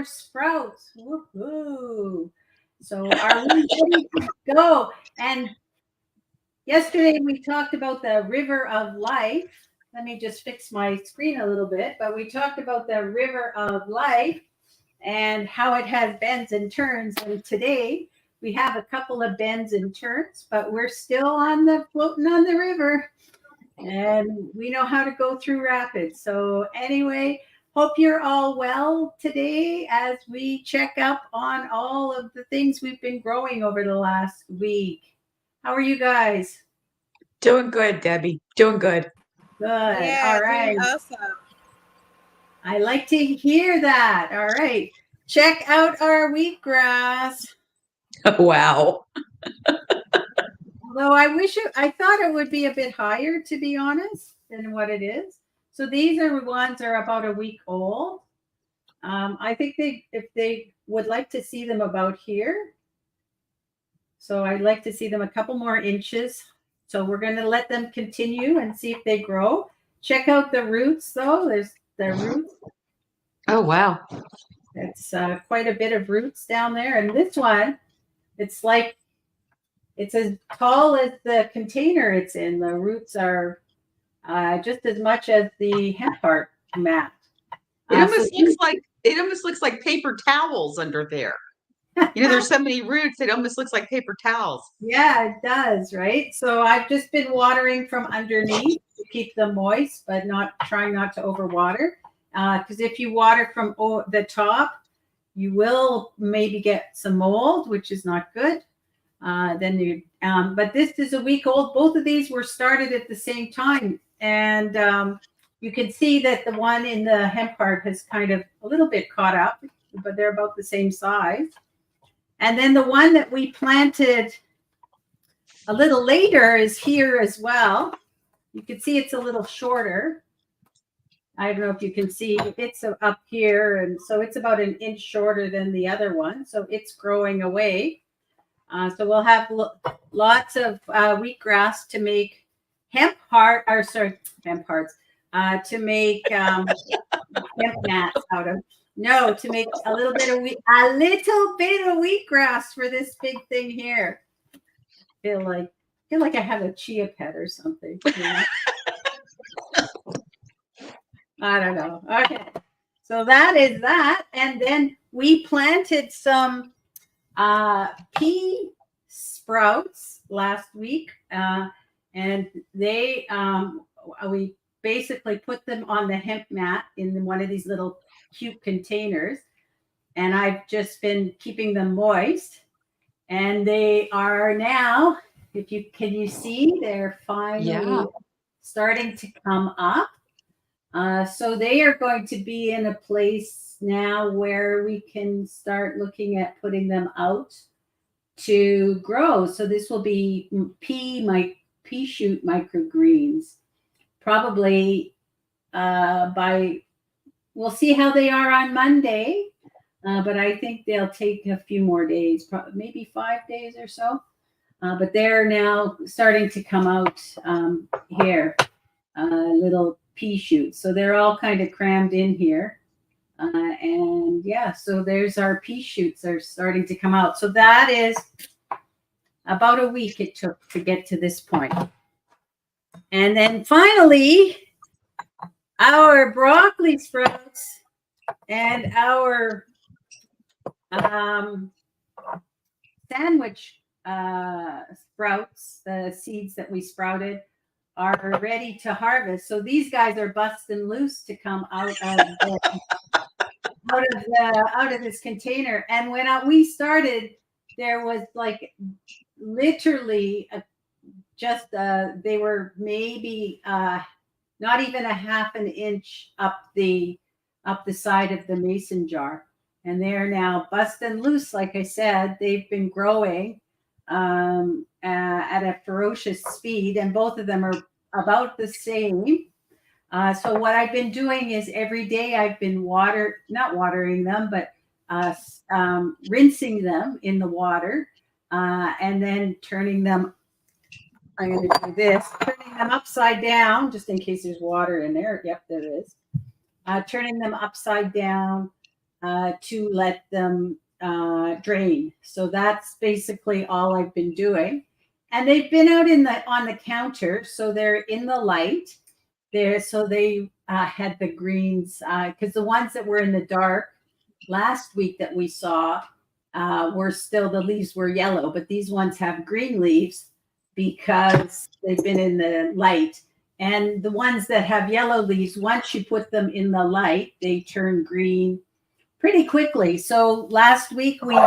sprouts. Woohoo! So are we ready to go? And yesterday we talked about the river of life. Let me just fix my screen a little bit. But we talked about the river of life and how it has bends and turns. And today we have a couple of bends and turns, but we're still on the floating on the river. And we know how to go through rapids. So anyway, hope you're all well today as we check up on all of the things we've been growing over the last week. How are you guys? Doing good, Debbie. Doing good. Good. Yeah, All right. doing awesome. I like to hear that. All right. Check out our wheatgrass. Wow. Although I thought it would be a bit higher, to be honest, than what it is. So these are ones are about a week old. I think if they would like to see them about here. So I'd like to see them a couple more inches. So we're going to let them continue and see if they grow. Check out the roots, though. There's the roots. Oh, wow. It's quite a bit of roots down there. And this one, it's as tall as the container it's in. The roots are just as much as the hemp heart mat. It almost looks like paper towels under there. There's so many roots, it almost looks like paper towels. Yeah, it does, right? So I've just been watering from underneath to keep them moist, but trying not to overwater. Because if you water from the top, you will maybe get some mold, which is not good. But this is a week old. Both of these were started at the same time, and you can see that the one in the hemp heart has kind of a little bit caught up, but they're about the same size. And then the one that we planted a little later is here as well. You can see it's a little shorter. I don't know if you can see, it's up here. And so it's about an inch shorter than the other one. So it's growing away. So we'll have lots of wheatgrass to make hemp hearts, to make hemp mats out of. No, to make a little bit of wheatgrass for this big thing here. Feel like I have a chia pet or something. I don't know. Okay, so that is that, and then we planted some pea sprouts last week, and we basically put them on the hemp mat in one of these little cute containers, and I've just been keeping them moist, and they are now, can you see, they're finally starting to come up. So they are going to be in a place now where we can start looking at putting them out to grow. So this will be pea shoot microgreens. Probably we'll see how they are on Monday, but I think they'll take a few more days, maybe 5 days or so. But they're now starting to come out here, little pea shoots. So they're all kind of crammed in here. And yeah, so there's our pea shoots are starting to come out. So that is about a week it took to get to this point. And then finally, our broccoli sprouts and our sandwich sprouts, the seeds that we sprouted, are ready to harvest. So these guys are busting loose to come out of this container. And when we started, there was like literally they were maybe not even a half an inch up the side of the mason jar, and they're now busting loose. Like I said, they've been growing at a ferocious speed, and both of them are about the same. So what I've been doing is every day I've been not watering them, but rinsing them in the water, and then turning them. I'm going to do this, turning them upside down, just in case there's water in there. Yep, there is. Turning them upside down to let them drain. So that's basically all I've been doing. And they've been out on the counter, so they're in the light. So they had the greens because the ones that were in the dark last week that we saw were still, the leaves were yellow, but these ones have green leaves because they've been in the light. And the ones that have yellow leaves, once you put them in the light, they turn green pretty quickly. So last week we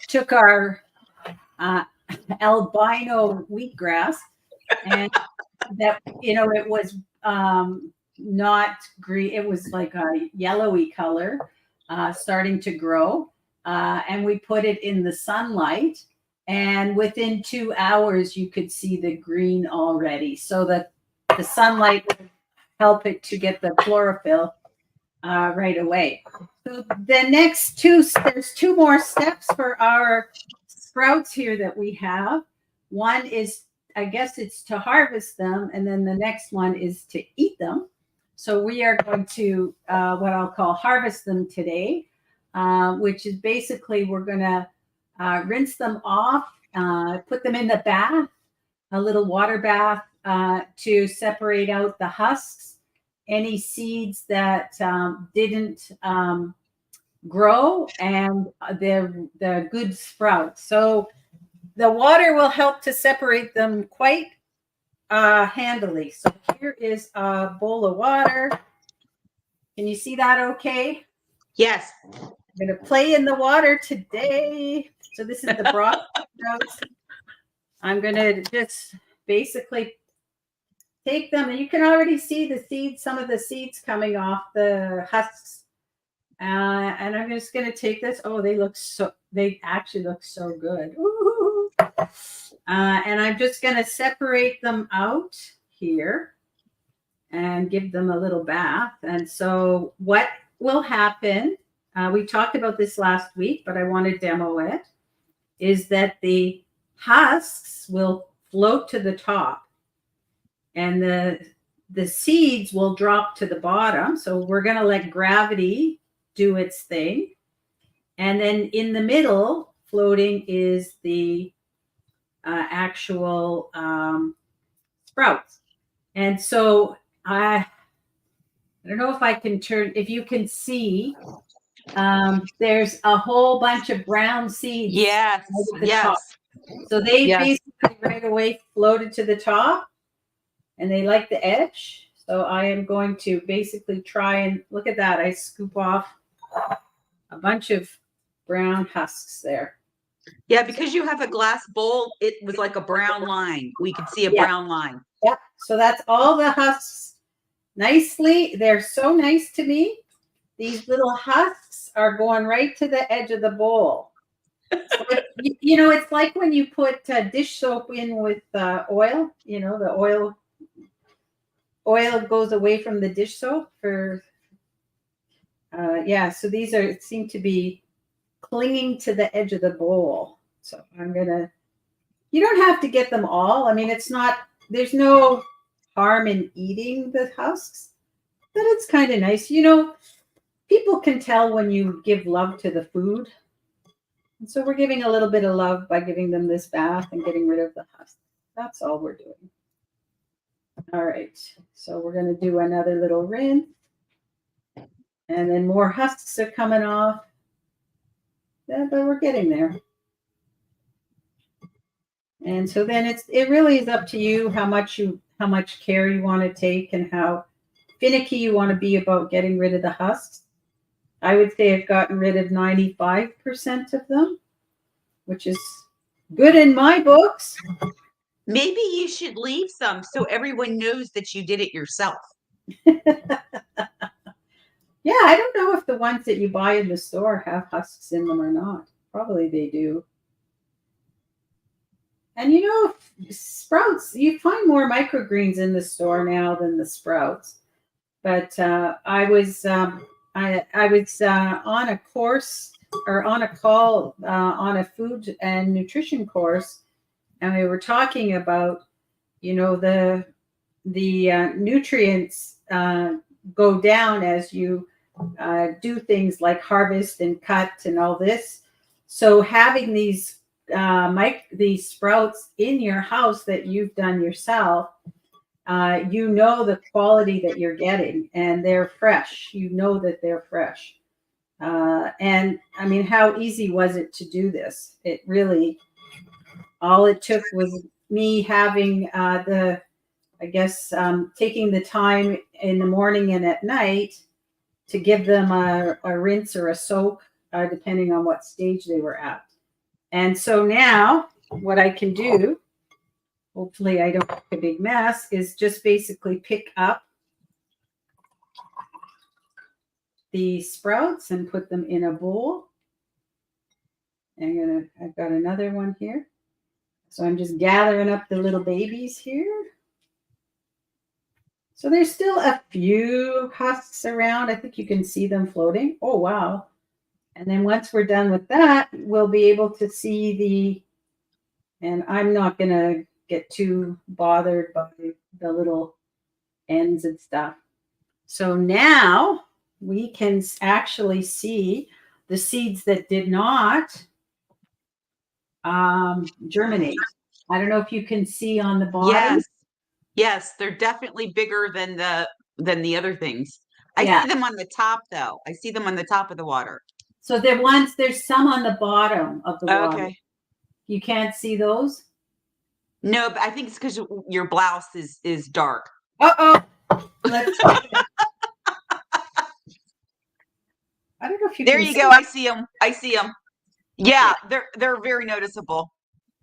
took our albino wheatgrass, and that, it was not green. It was like a yellowy color, starting to grow. And we put it in the sunlight. And within 2 hours, you could see the green already. So that the sunlight would help it to get the chlorophyll right away. So the next there's 2 more steps for our sprouts here that we have. One is, I guess it's to harvest them, and then the next one is to eat them. So we are going to what I'll call harvest them today, which is basically we're going to rinse them off, put them in the bath, a little water bath, to separate out the husks, any seeds that didn't grow, and the good sprouts. So the water will help to separate them quite handily. So here is a bowl of water. Can you see that okay? Yes. I'm going to play in the water today. So this is the broth sprouts. I'm going to just basically take them, and you can already see the seeds, some of the seeds coming off the husks. And I'm just going to take this. Oh, they actually look so good. And I'm just going to separate them out here and give them a little bath. And so what will happen, we talked about this last week, but I want to demo it, is that the husks will float to the top and the seeds will drop to the bottom. So we're going to let gravity do its thing. And then in the middle, floating, is the actual sprouts. And so I don't know if I can if you can see, there's a whole bunch of brown seeds. Yes. Right at the Yes. top. So they basically right away floated to the top, and they like the edge. So I am going to basically try and look at that. I scoop off a bunch of brown husks there. Yeah, because you have a glass bowl, it was like a brown line. We could see a brown line. Yep. So that's all the husks nicely. They're so nice to me. These little husks are going right to the edge of the bowl. So it's like when you put dish soap in with oil, the oil goes away from the dish soap for, so these seem to be clinging to the edge of the bowl. So you don't have to get them all. I mean, there's no harm in eating the husks, but it's kind of nice. People can tell when you give love to the food. And so we're giving a little bit of love by giving them this bath and getting rid of the husks. That's all we're doing. All right. So we're going to do another little rinse. And then more husks are coming off. Yeah, but we're getting there. And so then it really is up to you how much care you want to take and how finicky you want to be about getting rid of the husks. I would say I've gotten rid of 95% of them, which is good in my books. Maybe you should leave some so everyone knows that you did it yourself. Yeah, I don't know if the ones that you buy in the store have husks in them or not. Probably they do. And sprouts, you find more microgreens in the store now than the sprouts. But I was on a course, or on a call on a food and nutrition course, and we were talking about the nutrients go down as you do things like harvest and cut and all this. So having these these sprouts in your house that you've done yourself, you know the quality that you're getting, and they're fresh. You know that they're fresh. And I mean, how easy was it to do this? It really, all it took was me having I guess, taking the time in the morning and at night to give them a rinse or a soak, depending on what stage they were at. And so now what I can do, hopefully I don't make a big mess, is just basically pick up the sprouts and put them in a bowl. I've got another one here. So I'm just gathering up the little babies here. So there's still a few husks around. I think you can see them floating. Oh, wow. And then once we're done with that, we'll be able to see and I'm not going to get too bothered by the little ends and stuff. So now we can actually see the seeds that did not germinate. I don't know if you can see on the bottom. Yes, they're definitely bigger than the other things. I see them on the top, though. I see them on the top of the water. So there's some on the bottom of the water. Okay. You can't see those? No, but I think it's because your blouse is dark. Uh-oh. Let's see. I don't know if you there can you see go. I see them. I see them. Yeah, they're very noticeable.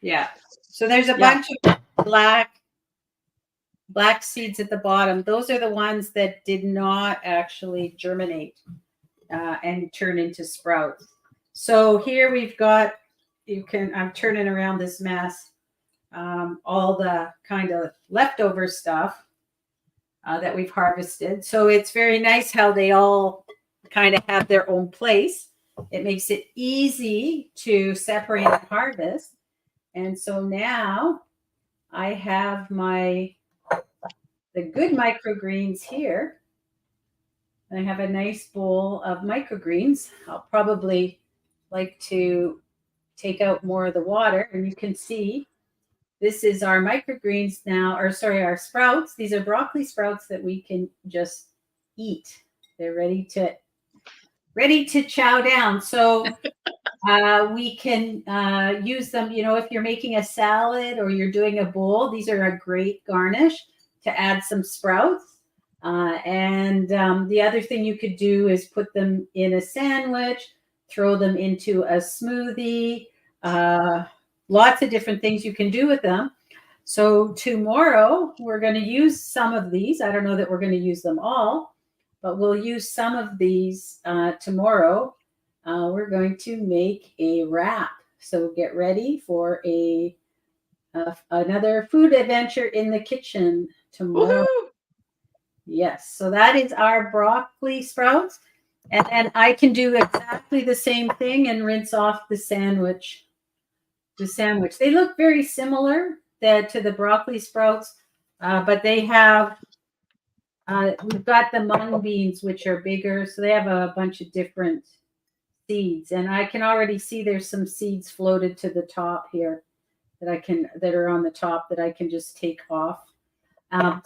Yeah. So there's a bunch of black seeds at the bottom. Those are the ones that did not actually germinate and turn into sprouts. So here we've got, I'm turning around this mess, all the kind of leftover stuff that we've harvested. So it's very nice how they all kind of have their own place. It makes it easy to separate and harvest. And so now I have the good microgreens here. I have a nice bowl of microgreens. I'll probably like to take out more of the water, and you can see this is our microgreens now, our sprouts. These are broccoli sprouts that we can just eat. They're ready to chow down. So we can use them, if you're making a salad or you're doing a bowl, these are a great garnish to add some sprouts. And the other thing you could do is put them in a sandwich, throw them into a smoothie, lots of different things you can do with them. So tomorrow we're going to use some of these. I don't know that we're going to use them all, but we'll use some of these tomorrow. We're going to make a wrap. So get ready for another food adventure in the kitchen tomorrow. Woo-hoo! Yes, so that is our broccoli sprouts. And then I can do exactly the same thing and rinse off the sandwich. They look very similar to the broccoli sprouts, but they have, we've got the mung beans, which are bigger. So they have a bunch of different seeds. And I can already see there's some seeds floated to the top here that are on the top that I can just take off.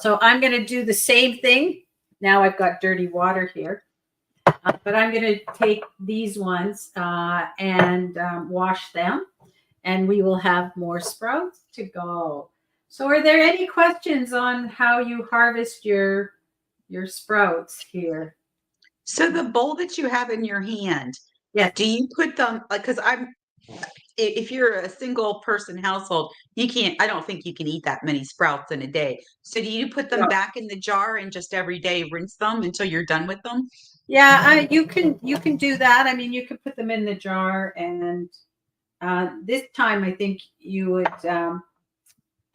So I'm going to do the same thing. Now I've got dirty water here, but I'm going to take these ones and wash them, and we will have more sprouts to go. So are there any questions on how you harvest your sprouts here? So the bowl that you have in your hand, do you put them, because if you're a single person household, I don't think you can eat that many sprouts in a day. So do you put them back in the jar and just every day rinse them until you're done with them? Yeah, you can do that. I mean, you can put them in the jar, and this time I think you would. So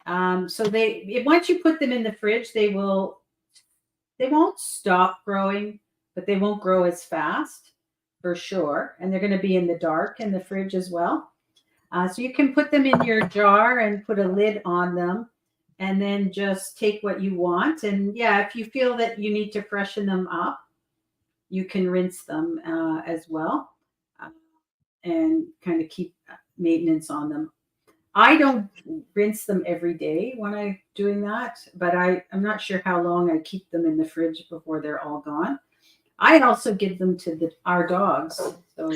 once you put them in the fridge, they won't stop growing, but they won't grow as fast for sure. And they're going to be in the dark in the fridge as well. So you can put them in your jar and put a lid on them, and then just take what you want. And yeah, if you feel that you need to freshen them up, you can rinse them as well, uh, and kind of keep maintenance on them. I don't rinse them every day when I'm doing that, but I'm not sure how long I keep them in the fridge before they're all gone. I also give them to our dogs. So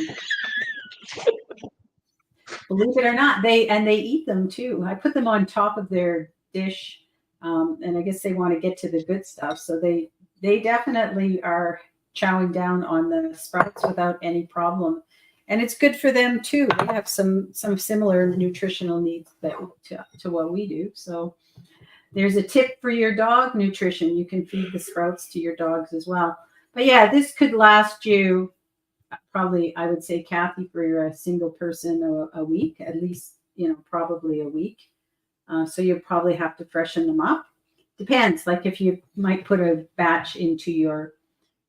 believe it or not, they eat them too. I put them on top of their dish, and I guess they want to get to the good stuff. So they definitely are chowing down on the sprouts without any problem, and it's good for them too. They have some similar nutritional needs that to what we do. So there's a tip for your dog nutrition. You can feed the sprouts to your dogs as well. But yeah, this could last you probably, I would say, Kathy, for a single person a week, at least, probably a week. So you'll probably have to freshen them up. Depends, like if you might put a batch into your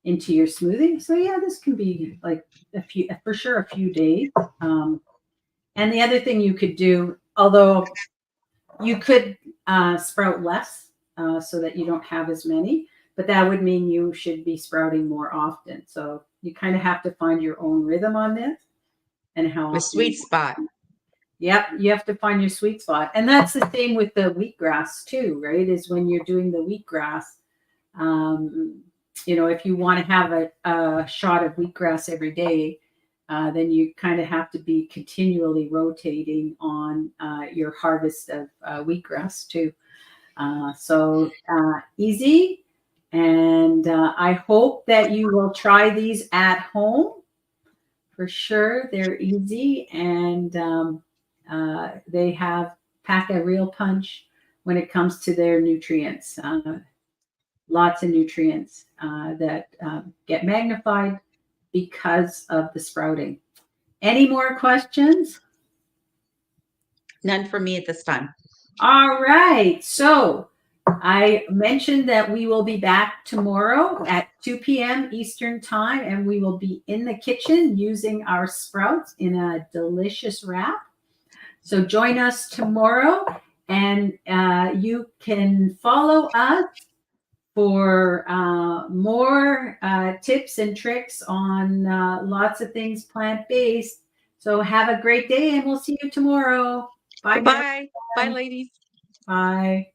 smoothie. So yeah, this can be like for sure, a few days. And the other thing you could do, although you could sprout less so that you don't have as many, but that would mean you should be sprouting more often. So you kind of have to find your own rhythm on this and how A often. sweet spot. Yep, you have to find your sweet spot. And that's the same with the wheatgrass too, right? Is when you're doing the wheatgrass, if you want to have a shot of wheatgrass every day, then you kind of have to be continually rotating on your harvest of wheatgrass too. So easy. And I hope that you will try these at home. For sure, they're easy, and they pack a real punch when it comes to their nutrients. Lots of nutrients that get magnified because of the sprouting. Any more questions? None for me at this time. All right. So I mentioned that we will be back tomorrow at 2 p.m. Eastern Time, and we will be in the kitchen using our sprouts in a delicious wrap. So join us tomorrow, and you can follow us for more tips and tricks on lots of things plant-based. So have a great day, and we'll see you tomorrow. Bye. Bye. Bye, ladies. Bye.